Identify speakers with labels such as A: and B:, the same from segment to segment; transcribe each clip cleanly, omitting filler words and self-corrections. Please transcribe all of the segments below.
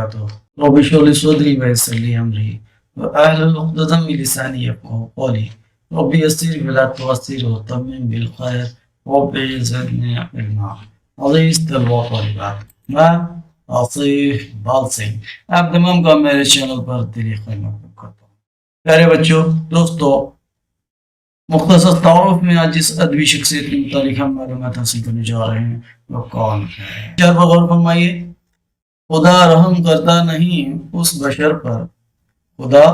A: وبركاته. رب اشرح لي صدري ويسر لي أمري واحلل عقدة من لساني يفقهوا قولي. رب يسر ولا تعسر وتمم بالخير. رب زدني علما. عزیز طلباء و طالبات، میں آصف بال سنگھ آپ تمام کا میرے چینل پر دلی خیر مقدم کرتا ہوں. پیارے بچوں، دوستوں، مختصر تعارف میں آج جس ادبی شخصیت کے متعلق ہم معلومات حاصل کرنے جا رہے ہیں وہ کون ہے؟ چار پر غور فرمائیے. خدا رحم کرتا نہیں اس بشر پر، خدا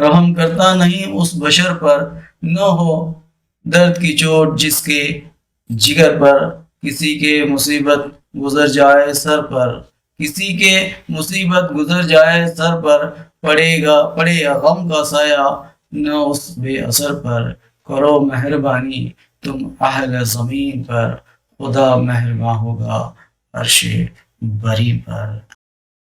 A: رحم کرتا نہیں اس بشر پر، نہ ہو درد کی چوٹ جس کے جگر پر. کسی کے مصیبت گزر جائے سر پر، کسی کے مصیبت گزر جائے سر پر، پڑے غم کا سایہ نہ اس بے اثر پر. کرو مہربانی تم اہل زمین پر، خدا مہربان ہوگا عرش بری پر.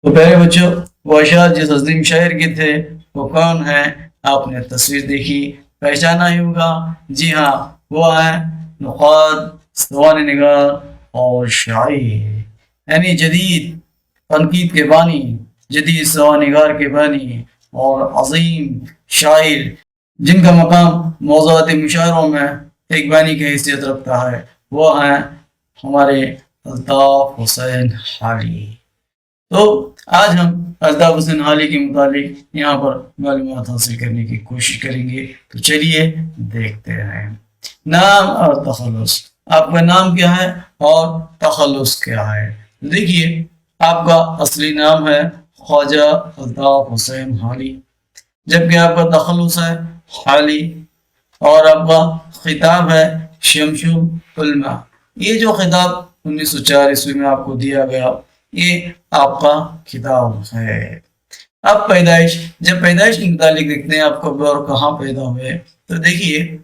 A: تو پیارے بچوں، وہ اشعار جس عظیم شاعر کے تھے وہ کون ہیں؟ آپ نے تصویر دیکھی، پہچانا ہی ہوگا. جی ہاں، وہ ہیں نقاد، سوانح نگار اور شاعر، یعنی جدید تنقید کے بانی، جدید سوانح نگار کے بانی اور عظیم شاعر جن کا مقام موضوعات مشاعروں میں ایک بانی کی حیثیت رکھتا ہے، وہ ہیں ہمارے الطاف حسین حالی. تو آج ہم الطاف حسین حالی کے متعلق یہاں پر معلومات حاصل کرنے کی کوشش کریں گے. تو چلیے دیکھتے ہیں. نام اور تخلص. آپ کا نام کیا ہے اور تخلص کیا ہے؟ دیکھیے، آپ کا اصلی نام ہے خواجہ الطاف حسین حالی، جبکہ آپ کا تخلص ہے حالی، اور آپ کا خطاب ہے شمس العلماء. یہ جو خطاب 1904 میں آپ کو دیا گیا، یہ آپ کا خطاب ہے. اب پیدائش، جب پیدائش کے متعلق دیکھتے ہیں آپ کو اور کہاں پیدا ہوئے، تو دیکھیے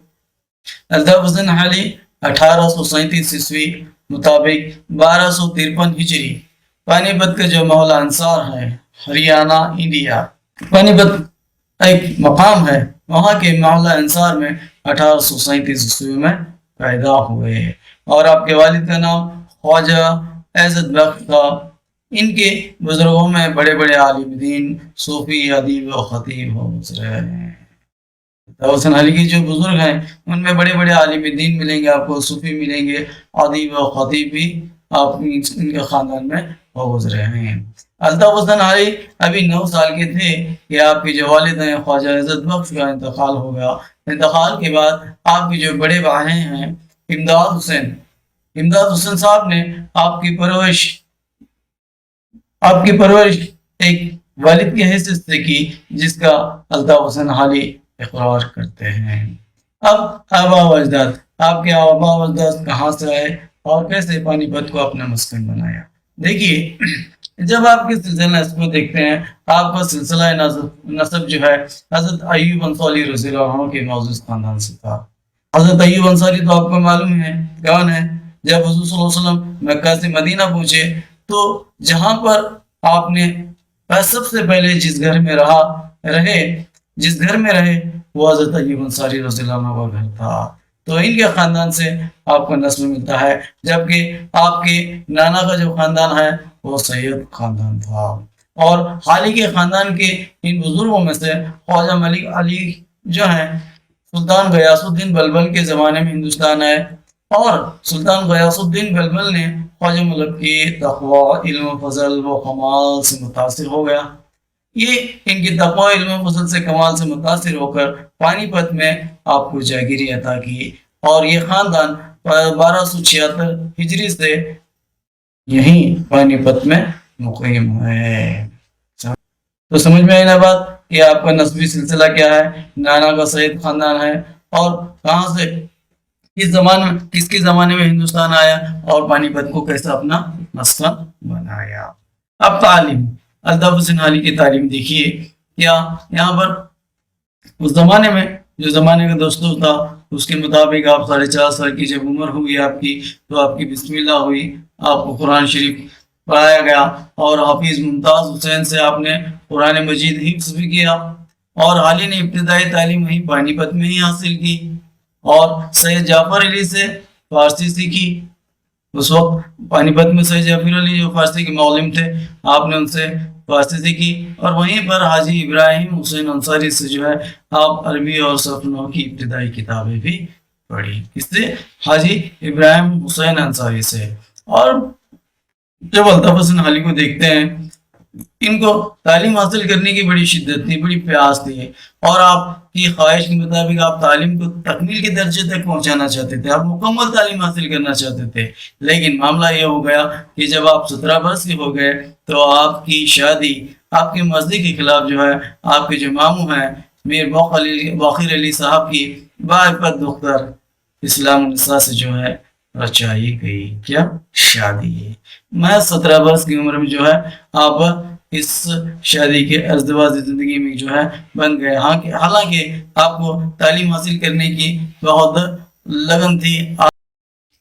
A: الطاف حسین حالی 1837 عیسوی مطابق 1253 ہجری پانی پت کا جو محلہ انصار ہے، ہریانہ، انڈیا. پانی پت ایک مقام ہے، وہاں کے محلہ انصار میں 1837 عیسوی میں پیدا ہوئے. اور آپ کے والد کا نام خواجہ عزت بخش تھا. ان کے بزرگوں میں بڑے بڑے عالم دین، صوفی، ادیب و خطیب ہو گزرے ہیں. حسین علی کے جو بزرگ ہیں ان میں بڑے بڑے عالم دین ملیں گے آپ کو، صوفی ملیں گے، ادیب و خطیب بھی آپ ان کے خاندان میں ہو گزرے ہیں. الطاف حسین علی ابھی 9 سال کے تھے کہ آپ کے جو والد ہیں خواجہ عزت بخش کا انتقال ہو گیا. انتقال کے بعد آپ کے جو بڑے بھائی ہیں امداد حسین صاحب نے آپ کی پرورش ایک والد کی حیثیت سے کی، جس کا الطاف حسین حالی اقرار کرتے ہیں. اب آبا و اجداد، آپ کے آبا و اجداد کہاں سے آئے اور کیسے پانی پت کو اپنا مسکن بنایا؟ دیکھیے، جب آپ کے سلسلہ نسب کو دیکھتے ہیں، آپ کا سلسلہ نسب جو ہے حضرت ایوب انصاری رضی اللہ عنہ کے معزز خاندان سے تھا. حضرت ایوب انصاری تو آپ کو معلوم ہے کون ہے. جب حضور صلی اللہ علیہ وسلم مکہ سے مدینہ پہنچے تو جہاں پر آپ نے سب سے پہلے جس گھر میں رہے وہ حضرت ایوب انصاری رضی اللہ عنہ کا گھر تھا. تو ان کے خاندان سے آپ کو نسل ملتا ہے، جبکہ آپ کے نانا کا جو خاندان ہے وہ سید خاندان تھا. اور حالی کے خاندان کے ان بزرگوں میں سے خواجہ ملک علی جو ہیں سلطان غیاث الدین بلبل کے زمانے میں ہندوستان آئے، اور سلطان غیاث الدین بلبل نے خواجہ ملک کی تقوی، علم و فضل و کمال سے متاثر ہو گیا. یہ ان کی تقوی، علم و فضل سے کمال سے متاثر ہو کر پانی پت میں آپ کو جاگیری عطا کی، اور یہ خاندان 1276 ہجری سے یہیں پانی پت میں مقیم ہے. تو سمجھ میں آئی نا بات کہ آپ کا نسبی سلسلہ کیا ہے؟ نانا کا سید خاندان ہے، اور کہاں سے کس کے زمانے میں ہندوستان آیا اور پانی پت کو کیسا اپنا مسکن بنایا. اب تعلیم، الطاف حسین حالی کی تعلیم دیکھیے. کیا یہاں پر اس زمانے میں جو زمانے کا دستور تھا اس کے مطابق آپ 4.5 سال کی جب عمر ہوئی آپ کی، تو آپ کی بسم اللہ ہوئی، آپ کو قرآن شریف پڑھایا گیا، اور حافظ ممتاز حسین سے آپ نے قرآن مجید حفظ بھی کیا. اور حالی نے ابتدائی تعلیم وہیں پانی پت میں ہی حاصل کی، اور سید جعفر علی سے فارسی سیکھی. اس وقت پانی پت میں سید جعفر علی جو فارسی کے معلم تھے، آپ نے ان سے فارسی سیکھی اور وہیں پر حاجی ابراہیم حسین انصاری سے جو ہے آپ عربی اور صرف نحو کی ابتدائی کتابیں بھی پڑھی. کس سے؟ حاجی ابراہیم حسین انصاری سے. اور جب الطاف حسن حالی کو دیکھتے ہیں، ان کو تعلیم حاصل کرنے کی بڑی شدت تھی، بڑی پیاس تھی، اور آپ کی خواہش کے مطابق آپ تعلیم کو تکمیل کے درجے تک پہنچانا چاہتے تھے، آپ مکمل تعلیم حاصل کرنا چاہتے تھے. لیکن معاملہ یہ ہو گیا کہ جب آپ 17 برس کے ہو گئے تو آپ کی شادی آپ کے مرضی کے خلاف جو ہے آپ کے جو ماموں ہیں میر باقر علی صاحب کی باعفت دختر اسلام النساء سے جو ہے رچائی گئی. کیا؟ شادی. میں 17 برس کی عمر میں جو ہے آپ اس شادی کے ازدواجی زندگی میں جو ہے بن گئے. حالانکہ آپ کو تعلیم حاصل کرنے کی بہت لگن تھی،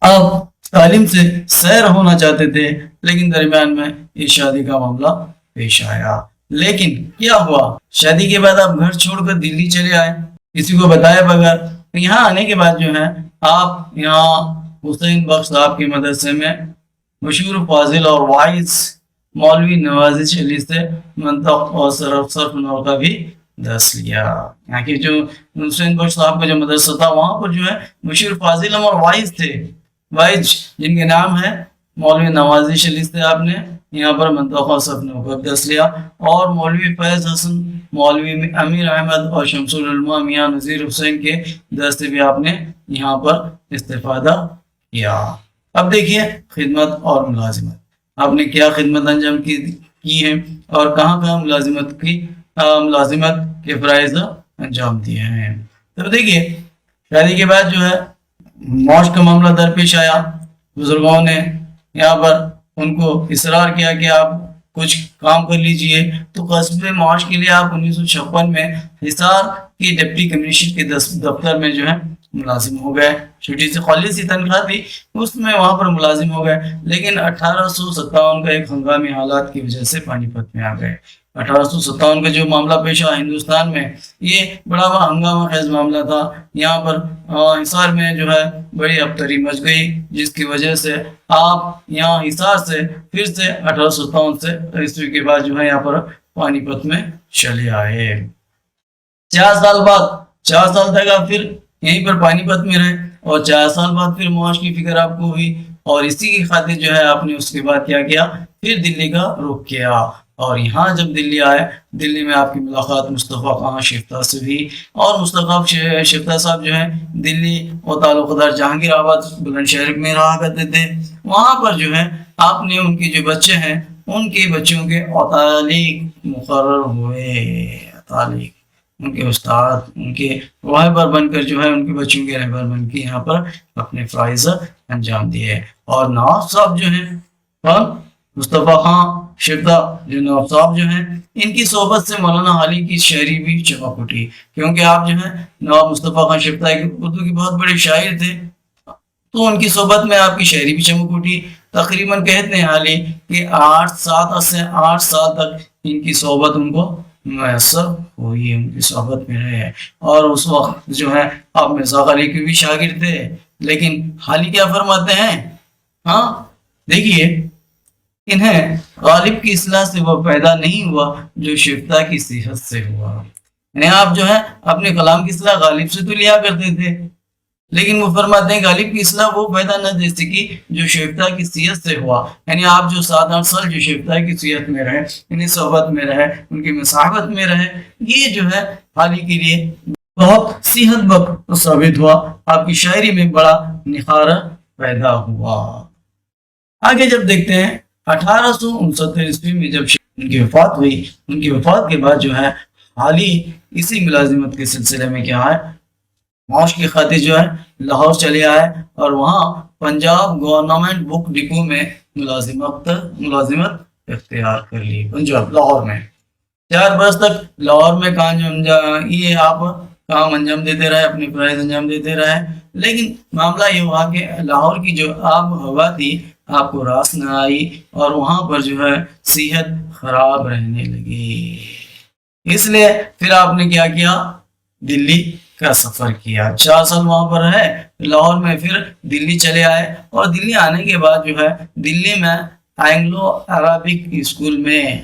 A: آپ تعلیم سے سیر ہونا چاہتے تھے، لیکن درمیان میں یہ شادی کا معاملہ پیش آیا. لیکن کیا ہوا؟ شادی کے بعد آپ گھر چھوڑ کر دلی چلے آئے کسی کو بتائے بغیر. یہاں آنے کے بعد جو ہے آپ یہاں حسین بخش صاحب کے مدرسے میں مشہور فاضل اور وائز مولوی نوازش علی سے منطق اور صرف نحو کا بھی درس لیا. یہاں کے جو حسین بخش صاحب کا جو مدرسہ تھا وہاں پر جو ہے مشہور فاضل اور وائز تھے، وائز جن کے نام ہے مولوی نوازش علی سے آپ نے یہاں پر منطق اور صرف نحو کا درس لیا. اور مولوی فیض حسن، مولوی امیر احمد اور شمس العلماء میاں نذیر حسین کے درس سے بھی آپ نے یہاں پر استفادہ کیا. اب دیکھیے خدمت اور ملازمت. آپ نے کیا خدمت انجام کی ہے اور کہاں کہاں ملازمت کے فرائض انجام دیے ہیں. تو دیکھیے شادی کے بعد جو ہے معاش کا معاملہ درپیش آیا. بزرگوں نے یہاں پر ان کو اصرار کیا کہ آپ کچھ کام کر لیجئے. تو قصب معاش کے لیے آپ 1956 میں حصار کی ڈپٹی کمشنر کے دفتر میں جو ہے ملازم ہو گئے. چھوٹی سی خالی سی تنخواہ تھی، اس میں وہاں پر ملازم ہو گئے. لیکن 1857 کا ایک ہنگامی حالات کی وجہ سے پانی پت میں آ گئے. 1857 کا جو معاملہ پیش آیا ہندوستان میں، یہ بڑا ہنگامہ خیز معاملہ تھا. یہاں پر حصار میں جو ہے بڑی ابتری مچ گئی، جس کی وجہ سے آپ یہاں حصار سے پھر سے 1857 سے عیسوی کے بعد جو ہے یہاں پر پانی پت میں چلے آئے. 4 سال تک آپ پھر یہیں پر پانی پت میں رہے، اور 4 سال بعد پھر معاش کی فکر آپ کو ہوئی، اور اسی کی خاطر جو ہے آپ نے اس کے بعد کیا کیا، پھر دلی کا رخ کیا. اور یہاں جب دلی آئے، دلی میں آپ کی ملاقات مصطفیٰ خان شفتہ سے ہوئی. اور مصطفیٰ شفتہ صاحب جو ہے دلی و تعلق دار جہانگیر آباد بلند شہر میں رہا کرتے تھے. وہاں پر جو ہے آپ نے ان کے جو بچے ہیں ان کے بچوں کے اتالیق مقرر ہوئے. اتالیق ان کے استاد، ان کے رہبر بن کر جو ہے ان کے بچوں کے رہبر بن کے یہاں پر اپنے فرائض انجام دیے. اور نواب صاحب جو ہیں مصطفیٰ خان شفتہ جو نواب صاحب جو ہیں، ان کی صحبت سے مولانا حالی کی شاعری بھی چمک اٹھی، کیونکہ آپ جو ہیں نواب مصطفیٰ خان شفتہ اردو کے بہت بڑے شاعر تھے، تو ان کی صحبت میں آپ کی شاعری بھی چمک اٹھی. تقریباً کہتے ہیں حالی کہ 8 سال تک ان کی صحبت ان کو میسر ہوئی، ان کی صحبت میں رہے. اور اس وقت جو ہے آپ مرزا غالب کے بھی شاگرد تھے. لیکن حالی کیا فرماتے ہیں؟ ہاں دیکھیے، انہیں غالب کی اصلاح سے وہ پیدا نہیں ہوا جو شفتہ کی صحت سے ہوا. یعنی آپ جو ہے اپنے کلام کی اصلاح غالب سے تو لیا کرتے تھے، لیکن وہ فرماتے ہیں غالب کی اصلاح وہ پیدا نہ دے سکی جو شفتہ کی صحت سے ہوا. یعنی آپ جو 7-8 سال جو شفتہ کی صحت میں رہے، انہیں صحبت میں رہے، ان کی مصاحبت میں رہے، یہ جو ہے حالی کے لیے بہت صحت بخش ثابت ہوا. آپ کی شاعری میں بڑا نخار پیدا ہوا. آگے جب دیکھتے ہیں 1869 عیسوی میں جب ان کی وفات ہوئی، ان کی وفات کے بعد جو ہے حالی اسی ملازمت کے سلسلے میں کیا ہے معاش کی خاطر جو ہے لاہور چلے آئے، اور وہاں پنجاب گورنمنٹ بک ڈپو میں ملازمت اختیار کر لی. پنجاب لاہور میں 4 برس تک لاہور میں کام انجام دیتے رہے، اپنی فرائض انجام دیتے رہے. لیکن معاملہ یہ ہوا کہ لاہور کی جو آب و ہوا تھی آپ کو راس نہ آئی، اور وہاں پر جو ہے صحت خراب رہنے لگی. اس لیے پھر آپ نے کیا کیا، دلی کا سفر کیا. 4 سال وہاں پر رہے لاہور میں، پھر دلی چلے آئے. اور دلی آنے کے بعد جو ہے دلی میں اینگلو عربک اسکول میں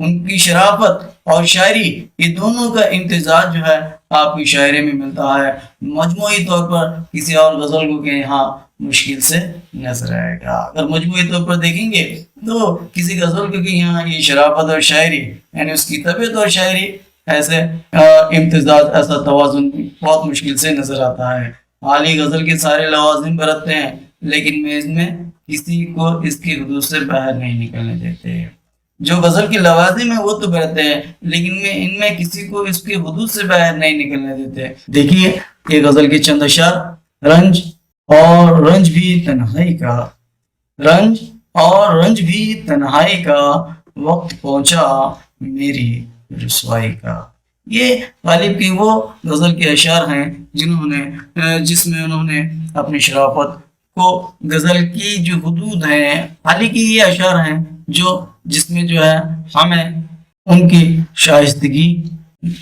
A: ان کی شرافت اور شاعری، یہ دونوں کا امتزاج جو ہے آپ کی شاعری میں ملتا ہے۔ مجموعی طور پر کسی اور غزل کو کہ یہاں مشکل سے نظر آئے گا۔ اگر مجموعی طور پر دیکھیں گے تو کسی غزل کو کہ یہاں یہ شرافت اور شاعری یعنی اس کی طبیعت اور شاعری ایسے امتزاج، ایسا توازن بہت مشکل سے نظر آتا ہے۔ حالی غزل کے سارے لوازم برتتے ہیں لیکن میں کسی کو اس کی حدود سے باہر نہیں نکلنے دیتے۔ جو غزل کے لوازم ہیں وہ تو برتتے ہیں لیکن ان میں کسی کو اس کی حدود سے باہر نہیں نکلنے دیتے۔ دیکھیے یہ غزل کے چند اشعار: رنج بھی تنہائی کا، رنج اور رنج بھی تنہائی کا، وقت پہنچا میری رسوائی کا۔ یہ غالب کی وہ غزل کے اشعار ہیں جس میں انہوں نے اپنی شرافت کو غزل کی جو حدود ہیں، حالانکہ یہ اشعار ہیں جس میں جو ہے ہمیں ان کی شائستگی،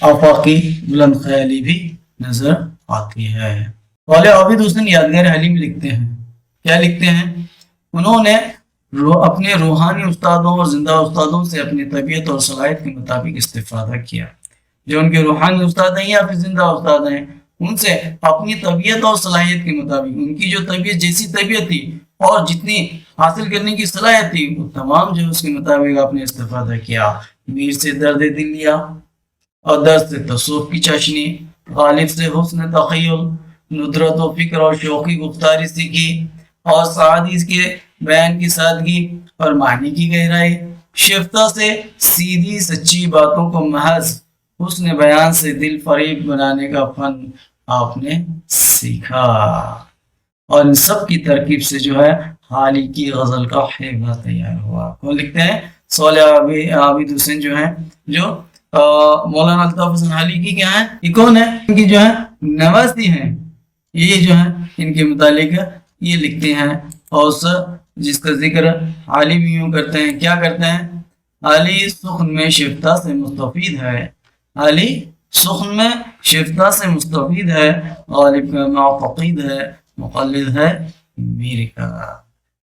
A: آفاقی بلند خیالی بھی نظر آتی ہے۔ والے عابد حسین یادگار حلیم لکھتے ہیں، کیا لکھتے ہیں؟ انہوں نے اپنے روحانی استادوں اور زندہ استادوں سے اپنی طبیعت اور صلاحیت کے مطابق استفادہ کیا۔ جو ان کے روحانی استاد ہیں یا پھر زندہ استاد ہیں، ان سے اپنی طبیعت اور صلاحیت کے مطابق، ان کی جو طبیعت جیسی طبیعت تھی اور جتنی حاصل کرنے کی صلاحیت تھی، وہ تمام جو اس کے مطابق آپ نے استفادہ کیا۔ میر سے درد دل لیا اور درد سے تصوف کی چاشنی، غالب سے حسن تخیل، ندرت و فکر اور شوقی گفتاری سیکھی، اور سعادی کے بیان کی سادگی اور معنی کی گہرائی، شفتہ سے سیدھی سچی باتوں کو محض حسن بیان سے دل فریب بنانے کا فن آپ نے سیکھا، اور ان سب کی ترکیب سے جو ہے حالی کی غزل کا حیبہ تیار ہوا۔ کون لکھتے ہیں؟ صالح عابد حسین جو ہیں، جو مولانا الطاف حسین حالی کی کیا ہیں؟ یہ کون ہے؟ ان کی جو ہے نوازی ہیں، یہ جو ہے ان کے متعلق یہ لکھتے ہیں، اور جس کا ذکر حالی بھی یوں کرتے ہیں، کیا کرتے ہیں؟ حالی سخن میں شفتہ سے مستفید ہے، حالی سخن میں شفتہ سے مستفید ہے، غالب کا معتقد ہے، مقلد ہے میر کا۔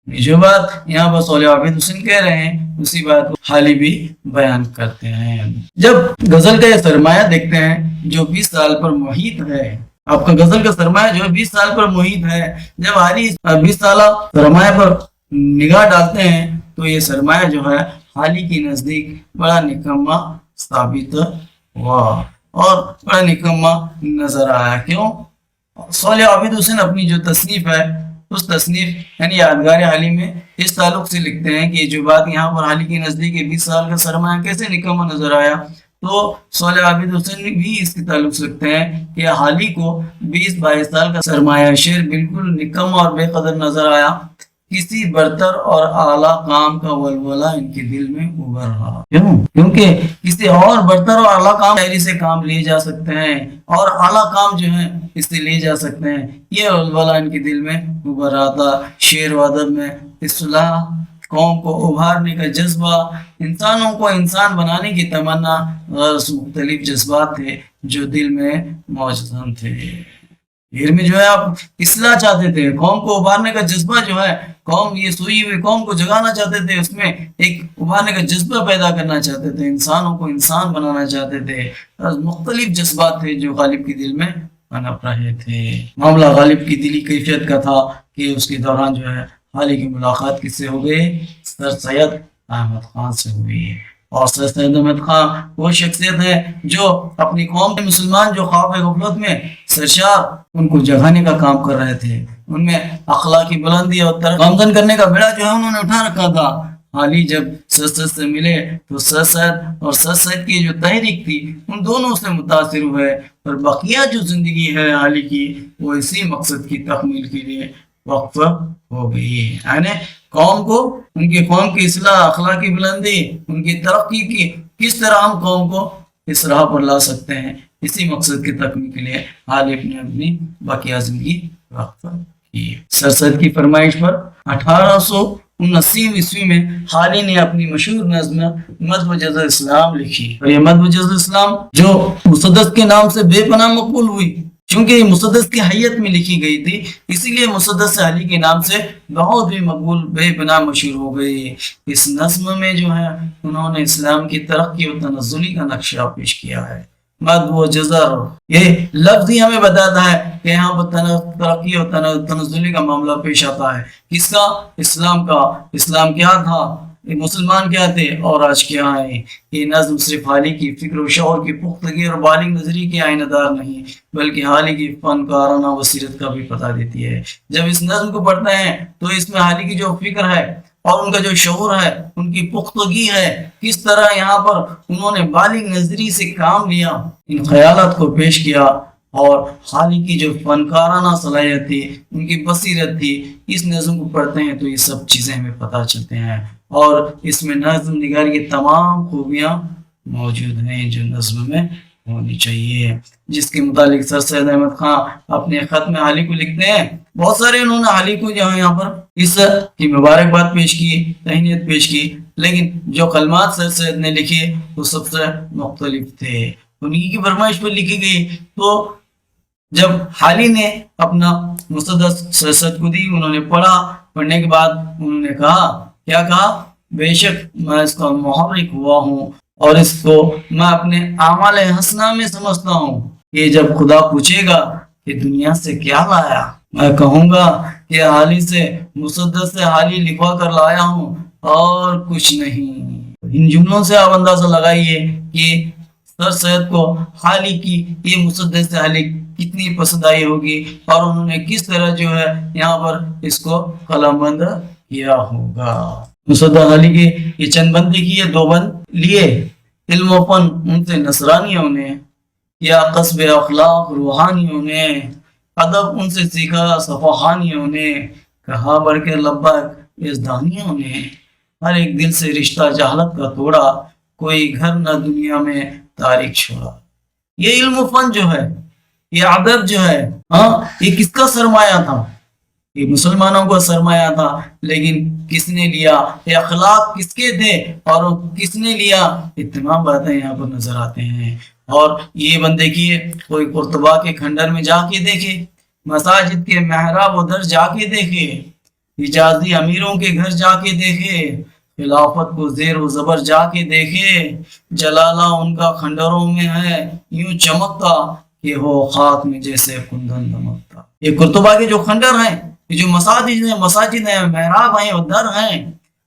A: جو بات یہاں پر صالح عابد حسین کہہ رہے ہیں اسی بات کو حالی بھی بیان کرتے ہیں۔ جب غزل کا یہ سرمایہ دیکھتے ہیں جو 20 سال پر محیط ہے، آپ کا غزل کا سرمایہ جو 20 سال پر محیط ہے، جب حالی 20 سالہ سرمایہ پر نگاہ ڈالتے ہیں تو یہ سرمایہ جو ہے حالی کے نزدیک بڑا نکما ثابت ہوا اور بڑا نکما نظر آیا۔ کیوں؟ صالح عابد حسین اپنی جو تصنیف ہے، اس تصنیف یعنی یادگار حالی میں اس تعلق سے لکھتے ہیں کہ جو بات یہاں پر حالی کے نزدیک 20 سال کا سرمایہ کیسے نکما نظر آیا، تو صالح عابد حسین بھی اس کے تعلق سے لکھتے ہیں کہ حالی کو 20-22 سال کا سرمایہ شعر بالکل نکما اور بے قدر نظر آیا۔ کسی برتر اور اعلیٰ کام کا ولولہ ان کے دل میں ابھر رہا۔ کیوں؟ کیونکہ کسی اور برتر اور اعلیٰ کام شاعری سے کام لیے جا سکتے ہیں اور اعلیٰ کام جو ہے اس سے لیے جا سکتے ہیں، یہ ولولہ ان کے دل میں ابھر رہا تھا۔ شعر و ادب میں اصلاح، قوم کو ابھارنے کا جذبہ، انسانوں کو انسان بنانے کی تمنا، غرض مختلف جذبات تھے جو دل میں موجود تھے۔ شعر میں جو ہے آپ اصلاح چاہتے تھے، قوم کو ابھارنے کا جذبہ جو ہے، قوم یہ سوئی ہوئی قوم کو جگانا چاہتے تھے، اس میں ایک ابھارنے کا جذبہ پیدا کرنا چاہتے تھے، انسانوں کو انسان بنانا چاہتے تھے۔ مختلف جذبات تھے جو غالب کے دل میں پنپ رہے تھے۔ معاملہ غالب کی دلی کیفیت کا تھا کہ اس کے دوران جو ہے حالی کی ملاقات کس سے ہو گئی؟ سر سید احمد خان سے ہوئی، اور سر سید احمد خان وہ شخصیت ہے جو اپنی قوم کے مسلمان جو خواب غفلت میں سرشار ان کو جگانے کا کام کر رہے تھے، ان میں اخلاقی بلندی اور گامزن کرنے کا بیڑا جو ہے انہوں نے اٹھا رکھا تھا۔ حالی جب سر سید سے ملے تو سر سید اور سر سید کی جو تحریک تھی ان دونوں سے متاثر ہوئے، اور بقیہ جو زندگی ہے حالی کی وہ اسی مقصد کی تکمیل کے لیے وقف ہو گئی، یعنی قوم کو، ان کی قوم کی اصلاح، اخلاقی بلندی، ان کی ترقی کی کس طرح ہم قوم کو اس راہ پر لا سکتے ہیں، اسی مقصد کی تکمیل کے لیے حالی نے اپنی باقیہ زندگی وقف کی۔ سر سید کی فرمائش پر 1879 عیسوی میں حالی نے اپنی مشہور نظم مدح جز اسلام لکھی، اور یہ مدح جز اسلام جو مسدس کے نام سے بے پناہ مقبول ہوئی، چونکہ یہ مسدس کی حیت میں لکھی گئی تھی، اسی لیے مسدس علی کے نام سے بہت بھی مقبول بے پناہ مشہور ہو گئی۔ اس نظم میں جو ہے انہوں نے اسلام کی ترقی و تنزلی کا نقشہ پیش کیا ہے۔ مد و جزر، یہ لفظ ہی ہمیں بتاتا ہے کہ یہاں پر ترقی و تنزلی کا معاملہ پیش آتا ہے۔ کس کا؟ اسلام کا۔ اسلام کیا تھا، مسلمان کیا تھے اور آج کیا ہے۔ یہ نظم صرف حالی کی فکر و شعور کی پختگی اور بالغ نظری کے آئینہ دار نہیں، بلکہ حالی کی فنکارانہ بصیرت کا بھی پتہ دیتی ہے۔ جب اس نظم کو پڑھتے ہیں تو اس میں حالی کی جو فکر ہے اور ان کا جو شعور ہے، ان کی پختگی ہے، کس طرح یہاں پر انہوں نے بالغ نظری سے کام لیا، ان خیالات کو پیش کیا، اور حالی کی جو فنکارانہ صلاحیت تھی، ان کی بصیرت تھی، اس نظم کو پڑھتے ہیں تو یہ سب چیزیں ہمیں پتہ چلتے ہیں۔ اور اس میں نظم نگاری کی تمام خوبیاں موجود ہیں جو نظم میں ہونی چاہیے، جس کے متعلق سر سید احمد خان اپنے خط میں حالی کو لکھتے ہیں۔ بہت سارے انہوں نے حالی کو جو ہے یہاں پر اس کی مبارکباد پیش کی، تہنیت پیش کی، لیکن جو کلمات سر سید نے لکھے وہ سب سے مختلف تھے، انہی کی فرمائش پر لکھی گئی۔ تو جب حالی نے اپنا مسدس سر سید کو دی، انہوں نے پڑھا، پڑھنے کے بعد انہوں نے کہا، کیا کہا؟ بے شک میں اس کا محرک ہوا ہوں اور اس کو میں اپنے اعمال حسنہ میں سمجھتا ہوں کہ جب خدا پوچھے گا کہ دنیا سے کیا لایا، میں کہوں گا کہ حالی سے مسدس سے حالی لکھوا کر لایا ہوں اور کچھ نہیں۔ ان جملوں سے آپ اندازہ لگائیے کہ سر سید کو حالی کی یہ مسدس سے حالی کتنی پسند آئی ہوگی اور انہوں نے کس طرح جو ہے یہاں پر اس کو قلم بند کیا ہوگا۔ مسدس علی کے یہ چند بند دیکھیے، 2 بند لیے، علم و فن ان سے نصرانیوں نے یا قصب اخلاق روحانیوں نے، ادب ان سے سیکھا صفحانیوں نے، کہا بڑھ کے لبیک یزدانیوں نے، ہر ایک دل سے رشتہ جہالت کا توڑا، کوئی گھر نہ دنیا میں تاریخ چھوڑا۔ یہ علم و فن جو ہے، یہ ادب جو ہے، یہ کس کا سرمایہ تھا؟ یہ مسلمانوں کا سرمایہ تھا، لیکن کس نے لیا؟ یہ اخلاق کس کے تھے اور کس نے لیا؟ یہ تمام باتیں یہاں پر نظر آتے ہیں۔ اور یہ بند دیکھیے، کوئی قرطبہ کے کھنڈر میں جا کے دیکھے، مساجد کے محراب و در جا کے دیکھے، حجازی امیروں کے گھر جا کے دیکھے، خلافت کو زیر و زبر جا کے دیکھے، جلالہ ان کا کھنڈروں میں ہے یوں چمکتا کہ ہو خاک میں جیسے کندن دمکتا۔ یہ قرطبہ کے جو کھنڈر ہیں، یہ جو مساجد ہیں، محراب ہیں اور در ہیں،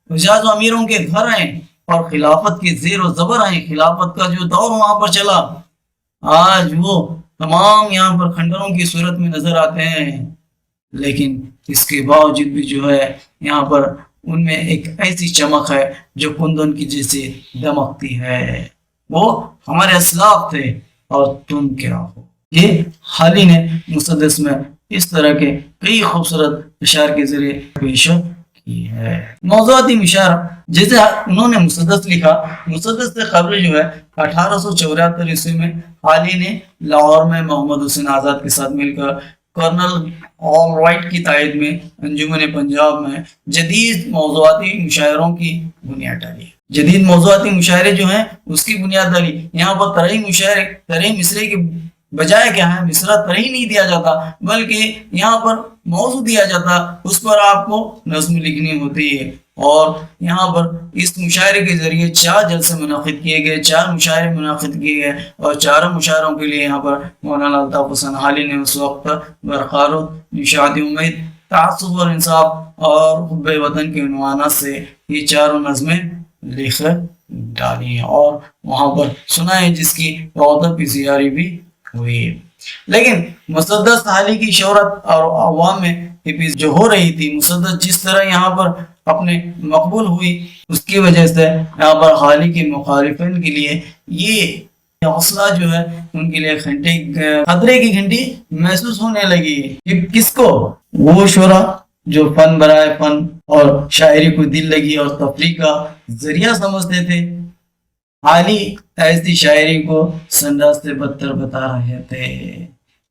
A: حجاز و امیروں کے گھر ہیں اور خلافت کی زیر و زبر ہیں، خلافت کا جو دور وہاں پر چلا، آج وہ تمام یہاں پر کھنڈروں کی صورت میں نظر آتے ہیں، لیکن اس کے باوجود بھی جو ہے یہاں پر ان میں ایک ایسی چمک ہے جو کندن کی جیسے دمکتی ہے۔ وہ ہمارے اسلاف تھے اور تم کیا ہو۔ یہ حالی نے مسدس میں اس طرح کے کئی خوبصورت اشعار کے ذریعے پیش کی ہے۔ موضوعاتی مشاعرہ، جیسے انہوں نے مسدس لکھا، مسدس سے قبل جو ہے 1874 عیسوی میں حالی نے لاہور میں محمد حسین آزاد کے ساتھ مل کر کرنل آل رائٹ کی تائید میں انجمن پنجاب میں جدید موضوعاتی مشاعروں کی بنیاد ڈالی۔ جدید موضوعاتی مشاعرے جو ہیں اس کی بنیاد ڈالی۔ یہاں پر طرحی مصرے کے بجائے کیا ہے، مصرع طرحی نہیں دیا جاتا، بلکہ یہاں پر موضوع دیا جاتا، اس پر آپ کو نظم لکھنی ہوتی ہے۔ اور یہاں پر اس مشاعرے کے ذریعے 4 جلسے منعقد کیے گئے، 4 مشاعرے منعقد کیے گئے، اور 4 مشاعروں کے لیے یہاں پر مولانا الطاف حسین حالی نے اس وقت برقرار نشاط امید، تعصب اور انصاف اور حب وطن کے عنوانات سے یہ 4 نظمیں لکھ ڈالی اور وہاں پر سنائے، جس کی روضہ کی زیاری بھی ہوئی۔ لیکن مسدس حالی کی شہرت اور عوام میں جو ہو رہی تھی، مسدس جس طرح یہاں پر اپنے مقبول ہوئی، اس کی وجہ سے یہاں پر حالی کے مخالفین کے لیے یہ حوصلہ جو ہے ان کے لیے خطرے کی گھنٹی محسوس ہونے لگی کہ کس کو؟ وہ شعراء جو فن برائے فن اور شاعری کو دل لگی اور تفریح کا ذریعہ سمجھتے تھے، حالی ایسی شاعری کو سنداز سے بدتر بتا رہے تھے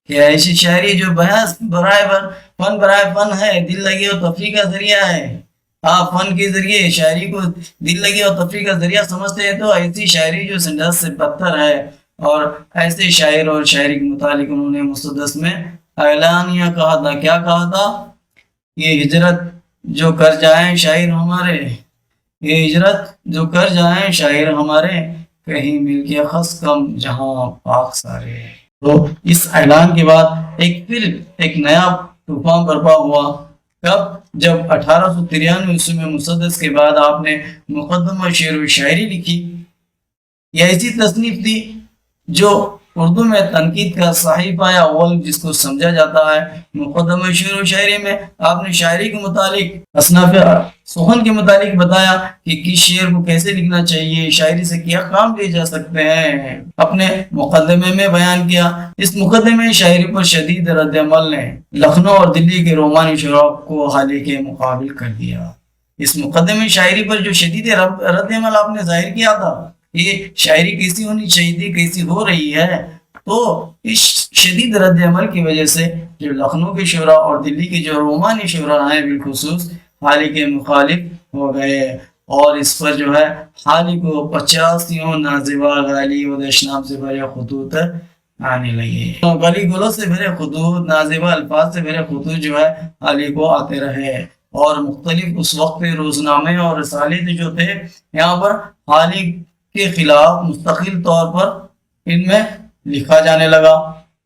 A: کہ ایسی شاعری جو بحث برائے فن ہے، دل لگی اور تفریح کا ذریعہ ہے۔ آپ فن کے ذریعے شاعری کو دل لگی اور تفریح کا ذریعہ سمجھتے ہیں، تو ایسی شاعری جو سنداز سے بدتر ہے اور ایسے شاعر اور شاعری کے متعلق انہوں نے مسدس میں اعلانیہ کہا تھا. کیا کہا تھا؟ یہ ہجرت جو کر جائیں شاعر ہمارے، یہ ہجرت جو کر جائیں شاعر ہمارے، کہیں مل کے خس کم جہاں پاک سارے. تو اس اعلان کے بعد ایک نیا طوفان برپا ہوا. کب؟ جب 1893 میں مسدس کے بعد آپ نے مقدمہ شعر و شاعری لکھی. یہ ایسی تصنیف تھی جو اردو میں تنقید کا صحیفہ یا اول جس کو سمجھا جاتا ہے. مقدمہ شعر و شاعری میں آپ نے شاعری کے متعلق اصناف سخن کے متعلق بتایا کہ کس شعر کو کیسے لکھنا چاہیے، شاعری سے کیا کام لیے جا سکتے ہیں. اپنے مقدمے میں بیان کیا. اس مقدمے شاعری پر شدید رد عمل نے لکھنؤ اور دلی کے رومانی شعراء کو حالی کے مقابل کر دیا. اس مقدمے شاعری پر جو شدید رد عمل آپ نے ظاہر کیا تھا، یہ شاعری کیسی ہونی چاہیے تھی، کیسی ہو رہی ہے، تو اس شدید رد عمل کی وجہ سے جو لکھنؤ کے شعراء اور دلی کے جو رومانی شعراء ہیں بالخصوص حالی کے مخالف ہو گئے. اور اس پر جو ہے حالی کو 85 نازیبا غالی و دشنام سے بھرے خطوط آنے لگے. گلی گلوں سے بھرے خطوط، نازیبا الفاظ سے بھرے خطوط جو ہے حالی کو آتے رہے. اور مختلف اس وقت روزنامے اور رسالے جو تھے یہاں پر حالی کے خلاف مستقل طور پر ان میں لکھا جانے لگا.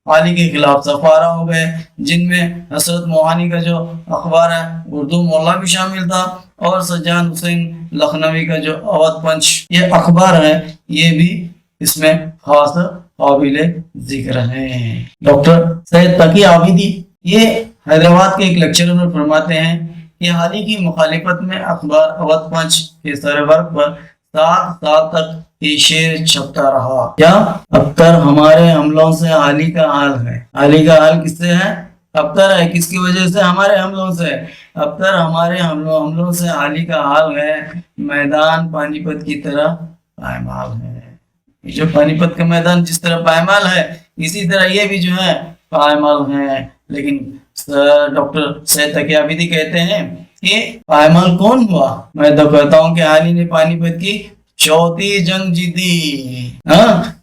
A: حالی کے خلاف سفارہ ہو گئے جن میں حسرت موہانی کا جو اخبار ہے اردو مولا بھی شامل تھا، اور سجان حسین لکھنوی کا جو اودھ پنچ یہ اخبار ہے یہ بھی اس میں خاص قابل ذکر ہیں. ڈاکٹر سید تقی عابدی یہ حیدرآباد کے ایک لیکچرر میں فرماتے ہیں کہ حالی کی مخالفت میں اخبار اودھ پنچ کے سرورق پر 7 سال تک یہ شعر چھپتا رہا. کیا؟ ابتر ہمارے حملوں سے حالی کا حال ہے. حالی کا حال کس سے ہے؟ ابتر ہے. کس کی وجہ سے؟ ہمارے حملوں سے. ابتر ہمارے حملوں سے حالی کا حال ہے، میدان پانی پت کی طرح پائمال ہے. یہ جو پانی پت کا میدان جس طرح پائمال ہے اسی طرح یہ بھی جو ہے پائمال ہے. لیکن ڈاکٹر سید تقی عابدی کہتے ہیں کہ پائمال کون ہوا؟ میں تو کہتا ہوں کہ حالی نے پانی پت کی چوتھی جنگ جیتی.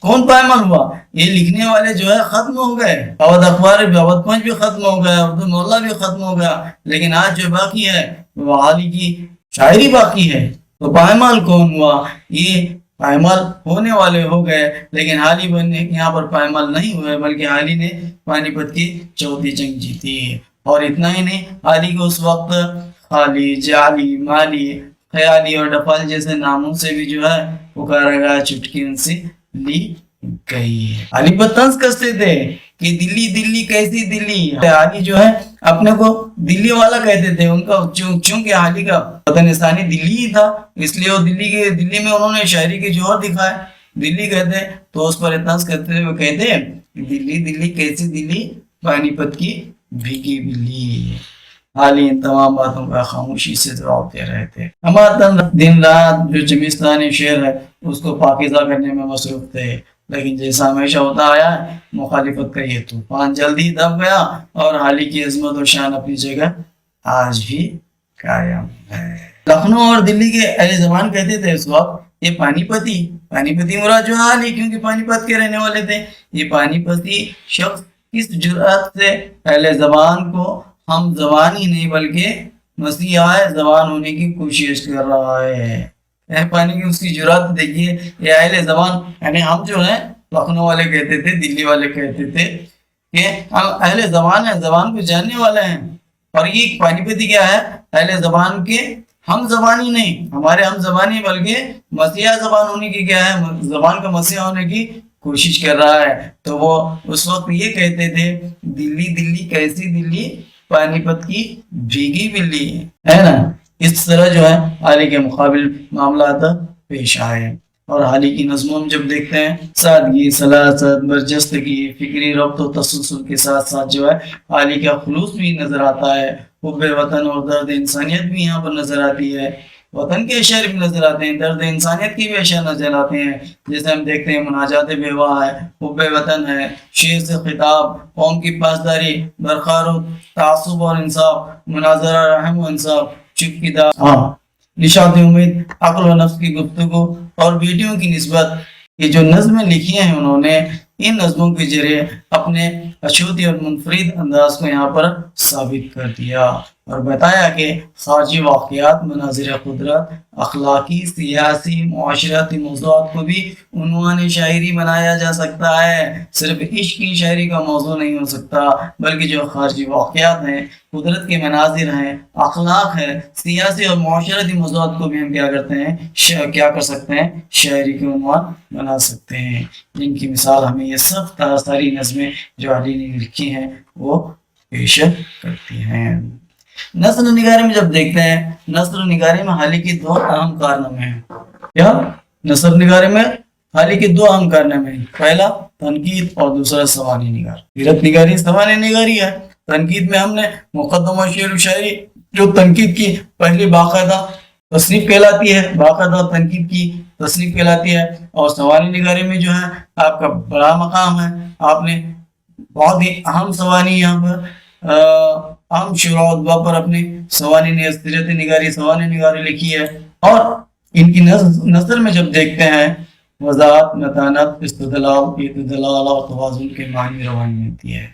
A: کون پائمال ہوا؟ یہ لکھنے والے جو ہے ختم ہو گئے. اودھ اخبار بھی، اودھ پنچ بھی ختم ہو گیا، اردو مولا بھی ختم ہو گیا، لیکن آج جو باقی ہے وہ حالی کی شاعری باقی ہے. تو پائمال کون ہوا؟ یہ پائمال ہونے والے ہو گئے، لیکن حالی بننے یہاں پر پائمال نہیں ہوئے، بلکہ حالی نے پانی پت کی چوتھی جنگ جیتی. اور اتنا ہی نہیں، حالی کو اس وقت خالی، جعلی، مالی، خیالی اور ڈفال جیسے ناموں سے بھی جو ہے پکارا گیا، چٹکی ان سے لی گئی. حالی پر طنز کستے تھے کہ دلی دلی کیسی دلی. حالی جو ہے اپنے کو دلی والا کہتے تھے. ان کا چونکہ حالی کا وطن ثانی دلی ہی تھا، اس لیے وہ دلی میں انہوں نے شاعری کے جوہر دکھائے. دلی کہتے ہیں تو اس پر طنز کرتے تھے، وہ کہتے ہیں دلی دلی کیسی دلی، پانی پت کی بھیگی بلی. حالی ان تمام باتوں کا خاموشی سے جواب دے رہے تھے. ہمارا دن رات جو چمستانی شعر ہے اس کو پاکیزہ کرنے میں مصروف تھے، لیکن جیسا ہمیشہ ہوتا آیا ہے مخالفت کا یہ طوفان جلدی دب گیا، اور حالی کی عظمت و شان اپنی جگہ آج بھی قائم ہے. لکھنؤ اور دلی کے اہل زبان کہتے تھے اس وقت یہ پانی پتی مراد جو حالی، کیونکہ پانی پت کے رہنے والے تھے. یہ پانی پتی شخص کس جرأت سے اہل زبان کو ہم زبان ہی نہیں بلکہ مسیحا زبان ہونے کی کوشش کر رہا ہے. پانی کی اس کی جرأت دیکھیے. یہ اہل زبان یعنی ہم جو ہیں لکھنؤ والے کہتے تھے، دلی والے کہتے تھے کہ ہم اہل زبان ہیں، زبان کو جاننے والے ہیں. اور یہ پانی پتی کیا ہے؟ اہل زبان کے ہم زبانی نہیں، ہمارے ہم زبانی بلکہ مسیحا زبان ہونے کی کیا ہے، زبان کا مسیحا ہونے کی کوشش کر رہا ہے. تو وہ اس وقت یہ کہتے تھے دلی دلی کیسی دلی، پانی پت کی بھیگی بلی، ہے نا. اس طرح جو ہے حالی کے مقابل معاملات پیش آئے. اور حالی کی نظموں میں جب دیکھتے ہیں سادگی، سلاست، برجستگی، فکری ربط و تسلسل کے ساتھ ساتھ جو ہے حالی کا خلوص بھی نظر آتا ہے. حب وطن اور درد انسانیت بھی یہاں پر نظر آتی ہے. وطن کے اشعار بھی نظر آتے ہیں، درد انسانیت کی بھی اشعار نظر آتے ہیں. جیسے ہم دیکھتے ہیں مناجات بیوہ ہے، حب وطن ہے، شیر سے خطاب، قوم کی پاسداری، برقرار و تعصب اور انصاف، مناظرہ رحم و انصاف، چپ کی نشاط امید، عقل و نفس کی گفتگو اور بیٹیوں کی نسبت، یہ جو نظمیں لکھی ہیں انہوں نے، ان نظموں کے ذریعے اپنے اشودی اور منفرد انداز کو یہاں پر ثابت کر دیا اور بتایا کہ خارجی واقعات، مناظر قدرت، اخلاقی، سیاسی، معاشرتی موضوعات کو بھی عنوان شاعری بنایا جا سکتا ہے۔ صرف عشق کی شاعری کا موضوع نہیں ہو سکتا، بلکہ جو خارجی واقعات ہیں، قدرت کے مناظر ہیں، اخلاق ہے، سیاسی اور معاشرتی موضوعات کو بھی ہم کیا کرتے ہیں، کیا کر سکتے ہیں، شاعری کے عنوان بنا سکتے ہیں۔ جن کی مثال ہمیں یہ سب ساری نظمیں جو علی نے لکھی ہیں وہ پیش کرتی ہیں۔ نثر نگاری میں جب دیکھتے ہیں، نثر نگاری میں حالی کی دو اہم کارنامے ہیں۔ کیا؟ نثر نگاری میں حالی کے دو اہم کارنامے ہیں، پہلا تنقید اور دوسرا سوانح نگار۔ سیرت نگاری سوانح نگاری ہے۔ تنقید میں ہم نے مقدمہ، شعر و شاعری جو تنقید کی پہلی باقاعدہ تصنیف کہلاتی ہے، باقاعدہ تنقید کی تصنیف کہلاتی ہے، اور سوانح نگاری میں جو ہے آپ کا بڑا مقام ہے، آپ نے بہت ہی اہم سوانح یہاں پر اہم شعراء ادبا پر اپنی سوانح سیرت نگاری، سوانح نگاری لکھی ہے۔ اور ان کی نثر میں جب دیکھتے ہیں، وضاحت، متانت، استدلال، اعتدال اور توازن کے معنی روانی ملتی ہے۔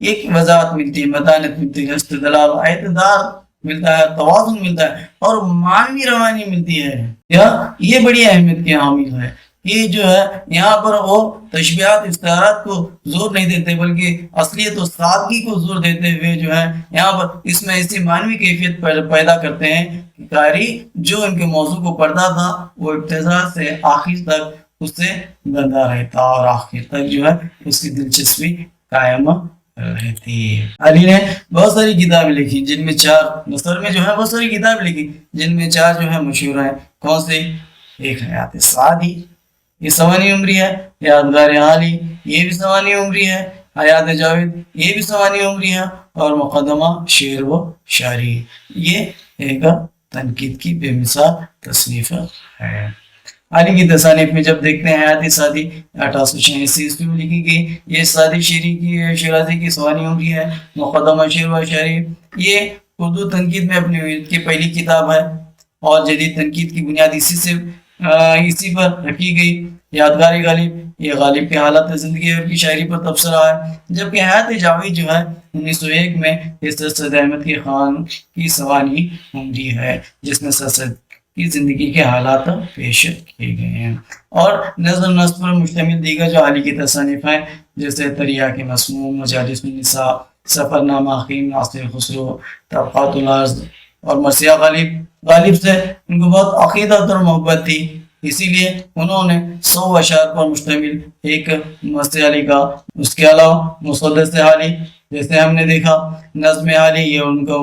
A: ایک وضاحت ملتی ہے، متانت ملتی ہے، استدلال، اعتدال ملتا ہے، توازن ملتا ہے، اور معنی روانی ملتی ہے۔ یہ بڑی اہمیت کی حامل ہے۔ یہ جو ہے یہاں پر وہ تشبیہات، استعارات کو زور نہیں دیتے، بلکہ اصلیت و سادگی کو زور دیتے ہوئے جو ہے یہاں پر اس میں ایسی معنوی کیفیت پیدا کرتے ہیں کہ قاری جو ان کے موضوع کو پڑھتا تھا وہ ابتدا سے آخر تک اس سے بندہ رہتا اور آخر تک جو ہے اس کی دلچسپی قائم رہتی۔ علی نے بہت ساری کتابیں لکھی، جن میں چار، نثر میں جو ہے بہت ساری کتابیں لکھی جن میں چار جو ہے مشہور ہیں۔ کون سی؟ ایک حیات سعدی، یہ سوانح عمری ہے، یادگار عالی، یہ بھی سوانح عمری ہے، حیات جاوید، یہ بھی سوانح عمری ہے، اور مقدمہ شعر و شاعری، یہ ایک تنقید کی بے مثال تصنیف ہے۔ علی کی تصانیف میں جب دیکھتے ہیں، حیات سعدی 1886 عیسوی میں لکھی گئی، یہ سعدی شیرازی کی سوانح عمری ہے۔ مقدمہ شعر و شاعری یہ اردو تنقید میں اپنی کی پہلی کتاب ہے، اور جدید تنقید کی بنیاد اسی پر رکھی گئی۔ یادگار غالب، یہ غالب کے حالات زندگی اور کی شاعری پر تبصرہ ہے، جبکہ حیات جاوید جو ہے 1901 میں سید سید احمد کے خان کی سوانح عمری ہے، جس میں سید کی زندگی کے حالات پیش کیے گئے ہیں۔ اور نظم نسب پر مشتمل دیگر جو علی کی تصانیف ہیں، جیسے تریاق مسموم، مجالس النساء، سفر نامہ حکیم، ناصر خسرو، طبقات الارض، اور مرثیہ غالب سے ان کو بہت عقیدت اور محبت تھی، اسی لیے انہوں نے 100 اشعار پر مشتمل ایک مرثیہ لکھا۔ اس کے علاوہ مسدس حالی، جیسے ہم نے دیکھا، نظم حالی یہ ان کا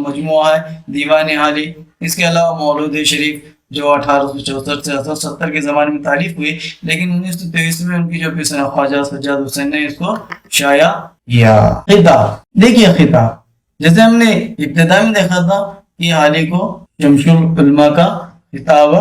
A: مجموعہ ہے، دیوان حالی، اس کے علاوہ مولود شریف جو 1864 سے 1870 کے زمانے میں تعریف ہوئی، لیکن 1923 میں ان کی جو پیسن خواجہ سجاد حسین نے اس کو شائع کیا۔ خطاب دیکھیے، خطاب جیسے ہم نے ابتدا میں دیکھا تھا کہ حالی کو شمس العلماء کا خطاب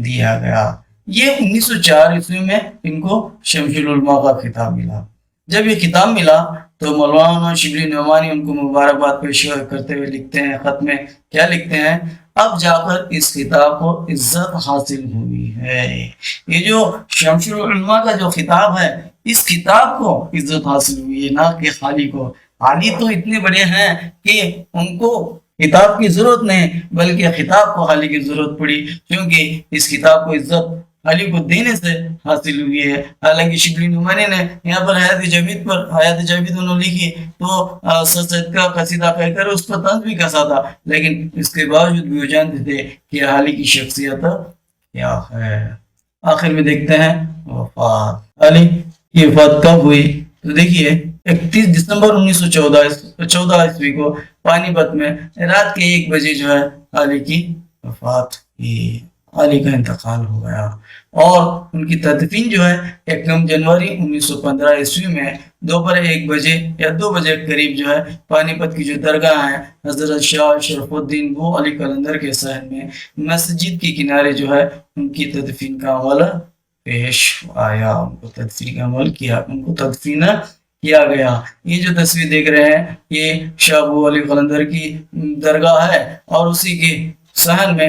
A: دیا گیا، یہ 1904 عیسوی میں ان کو شمس العلماء کا خطاب ملا۔ جب یہ خطاب ملا تو مولانا شبلی نعمانی ان کو مبارکباد پیش کرتے ہوئے لکھتے ہیں، خط میں کیا لکھتے ہیں؟ اب جا کر اس خطاب کو عزت حاصل ہوئی ہے۔ یہ جو شمس العلماء کا جو خطاب ہے، اس خطاب کو عزت حاصل ہوئی ہے، نہ کہ حالی کو۔ حالی تو اتنے بڑے ہیں کہ ان کو خطاب کی ضرورت نہیں، بلکہ خطاب کو حالی کی ضرورت پڑی، کیونکہ اس خطاب کو عزت حالی کو دینے سے حاصل ہوئی ہے۔ حالانکہ شبلی نعمانی نے یہاں پر حیات جاوید انہوں لکھی تو سید کا قصیدہ کہہ کر اس پر طنز بھی کسا تھا، لیکن اس کے باوجود بھی وہ جانتے تھے کہ حالی کی شخصیت کیا ہے۔ آخر میں دیکھتے ہیں وفات۔ حالی کی وفات کب ہوئی؟ تو دیکھیے 31 دسمبر 1914 عیسوی کو پانی پت میں رات کے 1 بجے جو ہے حالی کی وفات ہوئی، حالی کا انتقال ہو گیا، اور ان کی تدفین جو ہے 1 جنوری 1915 عیسوی میں دوپہر 1 بجے یا 2 بجے قریب جو ہے پانی پت کی جو درگاہ ہے حضرت شاہ شرف الدین بو علی قلندر کے صحن میں مسجد کے کنارے جو ہے ان کی تدفین کا عمل پیش آیا، ان کو تدفین کا عمل کیا، ان کو تدفین کیا گیا۔ یہ جو تصویر دیکھ رہے ہیں یہ شاہ ابو علی قلندر کی درگاہ ہے، اور اسی کے صحن میں